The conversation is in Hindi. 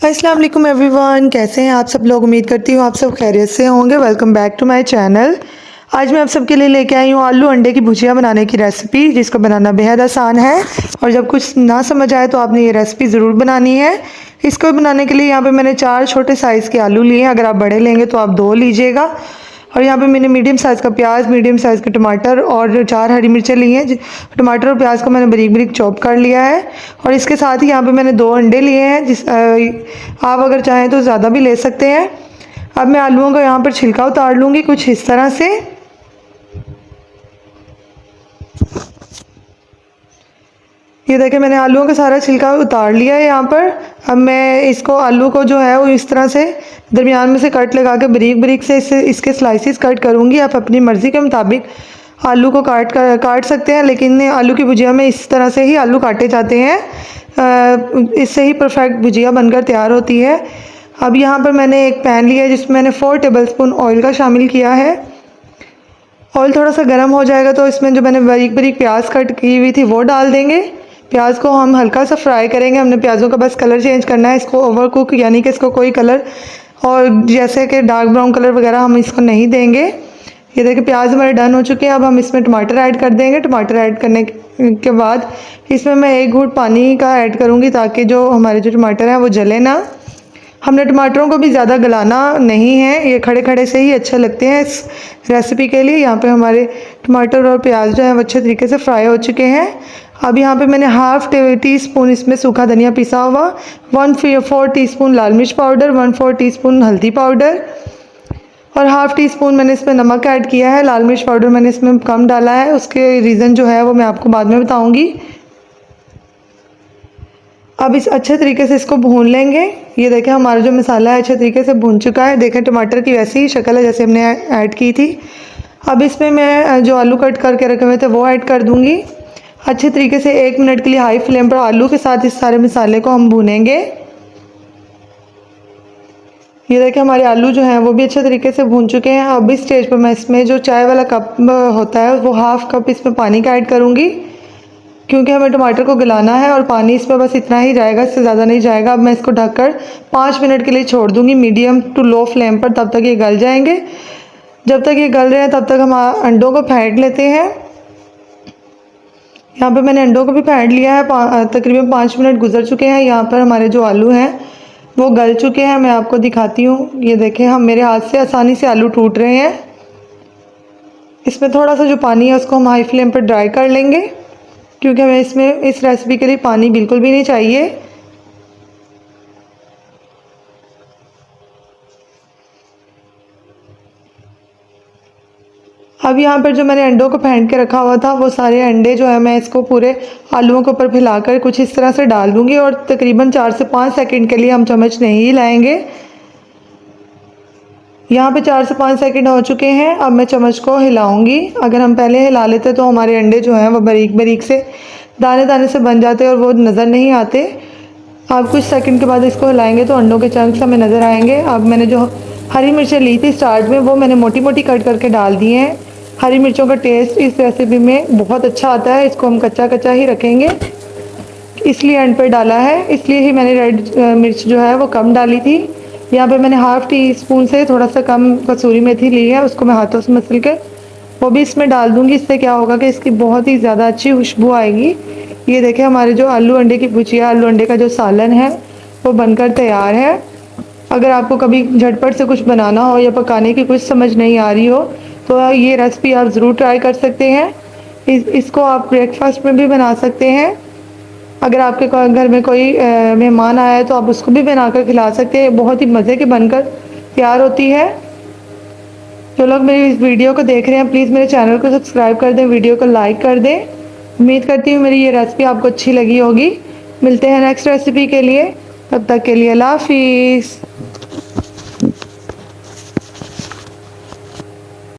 अस्सलाम वालेकुम एवरीवन, कैसे हैं आप सब लोग। उम्मीद करती हूँ आप सब खैरियत से होंगे। Welcome back to my channel. आज मैं आप सबके लिए लेके आई हूँ आलू अंडे की भुजिया बनाने की रेसिपी, जिसको बनाना बेहद आसान है। और जब कुछ ना समझ आए तो आपने ये रेसिपी ज़रूर बनानी है। इसको बनाने के लिए यहाँ पे मैंने 4 छोटे साइज़ के आलू लिए हैं। अगर आप बड़े लेंगे तो आप 2 लीजिएगा। और यहाँ पे मैंने मीडियम साइज़ का प्याज, मीडियम साइज़ के टमाटर और 4 हरी मिर्चें ली हैं। टमाटर और प्याज को मैंने बारीक बारीक चॉप कर लिया है। और इसके साथ ही यहाँ पे मैंने 2 अंडे लिए हैं। आप अगर चाहें तो ज़्यादा भी ले सकते हैं। अब मैं आलूओं का यहाँ पर छिलका उतार लूँगी कुछ इस तरह से। ये देखें, मैंने आलूओं का सारा छिलका उतार लिया है यहाँ पर। अब मैं इसको आलू को जो है वो इस तरह से दरमियान में से कट लगा के बारीक बारीक से इसके स्लाइसिस कट करूँगी। आप अपनी मर्ज़ी के मुताबिक आलू को काट सकते हैं, लेकिन आलू की भुजिया में इस तरह से ही आलू काटे जाते हैं। इससे ही परफेक्ट भुजिया बनकर तैयार होती है। अब यहाँ पर मैंने एक पैन लिया है जिसमें मैंने 4 टेबलस्पून ऑयल का शामिल किया है। ऑयल थोड़ा सा गर्म हो जाएगा तो इसमें जो मैंने बारीक बारीक प्याज कट की हुई थी वो डाल देंगे। प्याज को हम हल्का सा फ्राई करेंगे। हमने प्याज़ों का बस कलर चेंज करना है, इसको ओवर कुक यानी कि इसको कोई कलर और जैसे कि डार्क ब्राउन कलर वगैरह हम इसको नहीं देंगे। ये देखिए प्याज हमारे डन हो चुके हैं। अब हम इसमें टमाटर ऐड कर देंगे। टमाटर ऐड करने के बाद इसमें मैं 1 घूंट पानी का ऐड करूँगी ताकि जो हमारे जो टमाटर हैं वो जले ना। हमने टमाटरों को भी ज़्यादा गलाना नहीं है, ये खड़े खड़े से ही अच्छे लगते हैं इस रेसिपी के लिए। यहाँ पे हमारे टमाटर और प्याज जो है वो अच्छे तरीके से फ्राई हो चुके हैं। अब यहाँ पे मैंने हाफ़ टी स्पून इसमें सूखा धनिया पिसा हुआ, 1/4 टीस्पून लाल मिर्च पाउडर, 1/4 टीस्पून हल्दी पाउडर और हाफ़ टी स्पून मैंने इसमें नमक ऐड किया है। लाल मिर्च पाउडर मैंने इसमें कम डाला है, उसके रीज़न जो है वो मैं आपको बाद में बताऊँगी। अब इस अच्छे तरीके से इसको भून लेंगे। ये देखें हमारा जो मसाला है अच्छे तरीके से भून चुका है। देखें टमाटर की वैसी ही शक्ल है जैसे हमने ऐड की थी। अब इसमें मैं जो आलू कट करके रखे हुए थे वो ऐड कर दूंगी। अच्छे तरीके से 1 मिनट के लिए हाई फ्लेम पर आलू के साथ इस सारे मसाले को हम भूनेंगे। ये देखें हमारे आलू जो हैं वो भी अच्छे तरीके से भून चुके हैं। अब इस स्टेज पर मैं इसमें जो चाय वाला कप होता है वो हाफ़ कप इसमें पानी का ऐड करूँगी, क्योंकि हमें टमाटर को गलाना है और पानी इसमें बस इतना ही जाएगा, इससे ज़्यादा नहीं जाएगा। अब मैं इसको ढककर 5 मिनट के लिए छोड़ दूँगी मीडियम टू लो फ्लेम पर, तब तक ये गल जाएंगे। जब तक ये गल रहे हैं तब तक हम अंडों को फेंट लेते हैं। यहाँ पे मैंने अंडों को भी फेंट लिया है। तकरीबन 5 मिनट गुजर चुके हैं। यहाँ पर हमारे जो आलू हैं वो गल चुके हैं। मैं आपको दिखाती हूँ। ये देखें हम मेरे हाथ से आसानी से आलू टूट रहे हैं। इसमें थोड़ा सा जो पानी है उसको हम हाई फ्लेम पर ड्राई कर लेंगे, क्योंकि हमें इसमें इस रेसिपी के लिए पानी बिल्कुल भी नहीं चाहिए। अब यहाँ पर जो मैंने अंडों को फेंट के रखा हुआ था वो सारे अंडे जो है मैं इसको पूरे आलूओं के ऊपर फैलाकर कुछ इस तरह से डाल दूँगी और तकरीबन 4 से 5 सेकंड के लिए हम चम्मच नहीं हिलाएंगे। यहाँ पे 4 से 5 सेकंड हो चुके हैं। अब मैं चम्मच को हिलाऊंगी। अगर हम पहले हिला लेते तो हमारे अंडे जो हैं वो बारीक बारीक से दाने दाने से बन जाते और वो नज़र नहीं आते। अब कुछ सेकंड के बाद इसको हिलाएंगे तो अंडों के चंक्स हमें नज़र आएंगे। अब मैंने जो हरी मिर्चें ली थी स्टार्ट में वो मैंने मोटी मोटी कट करके डाल दी हैं। हरी मिर्चों का टेस्ट इस रेसिपी में बहुत अच्छा आता है। इसको हम कच्चा कच्चा ही रखेंगे, इसलिए एंड पर डाला है। इसलिए ही मैंने रेड मिर्च जो है वो कम डाली थी। यहाँ पे मैंने हाफ़ टी स्पून से थोड़ा सा कम कसूरी मेथी ली है, उसको मैं हाथों से मसल के वो भी इसमें डाल दूँगी। इससे क्या होगा कि इसकी बहुत ही ज़्यादा अच्छी खुशबू आएगी। ये देखें हमारे जो आलू अंडे की भुजिया, आलू अंडे का जो सालन है वो बनकर तैयार है। अगर आपको कभी झटपट से कुछ बनाना हो या पकाने की कुछ समझ नहीं आ रही हो तो ये रेसिपी आप ज़रूर ट्राई कर सकते हैं। इसको आप ब्रेकफास्ट में भी बना सकते हैं। अगर आपके घर में कोई मेहमान आया है तो आप उसको भी बनाकर खिला सकते हैं। बहुत ही मज़े के बनकर तैयार होती है। जो लोग मेरी इस वीडियो को देख रहे हैं प्लीज़ मेरे चैनल को सब्सक्राइब कर दें, वीडियो को लाइक कर दें। उम्मीद करती हूँ मेरी ये रेसिपी आपको अच्छी लगी होगी। मिलते हैं नेक्स्ट रेसिपी के लिए, तब तक के लिए अल्लाह हाफिज़।